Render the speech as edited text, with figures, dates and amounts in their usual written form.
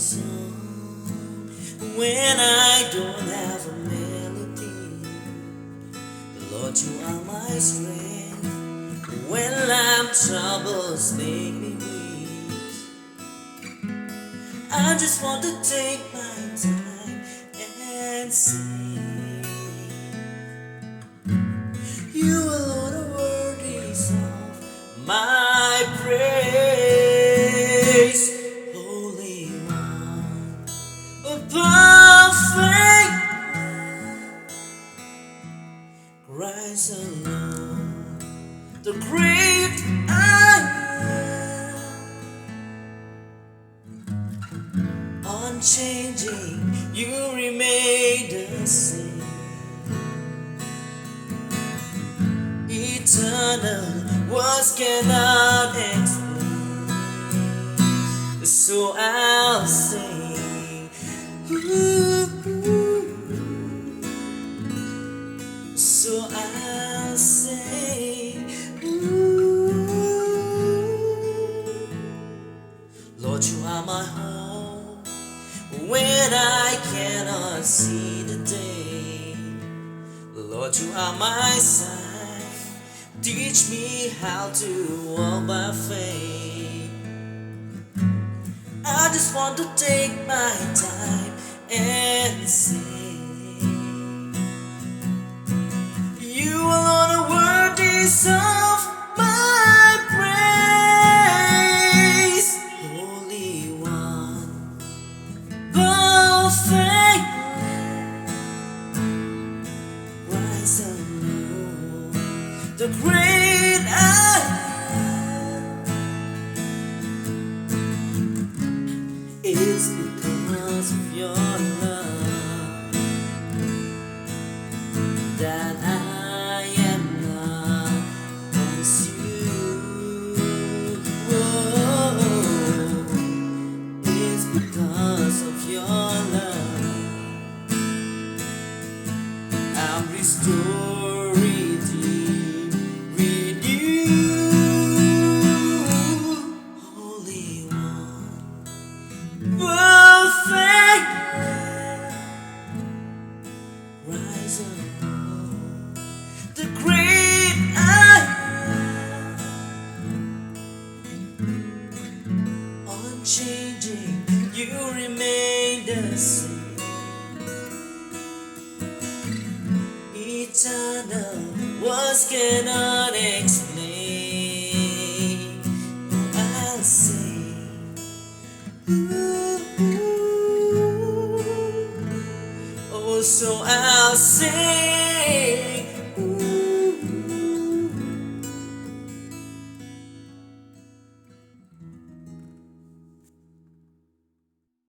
song when I don't have a melody. Lord, you are my strength when I'm troubles make me weak. I just want to take my time and sing. You alone are worthy of my praise, Holy One, a perfect Christ alone, the great I am, unchanging, you remain the same. Eternal, words cannot explain, so I'll sing. So I'll sing. Lord, you are my home when I cannot see the day. Lord, you are my sign. Teach me how to walk by faith. I just want to take my time and sing. You alone are worthy of my praise, Holy One, perfect Christ alone, the great I am. It's because of your love that I am not consumed. Whoa. It's because of your love I'm restored, redeemed, renewed. Holy One, perfect rise alone, the great I am, unchanging, you remain the same. Eternal, words cannot explain. I'll sing. Oh, so I'll sing.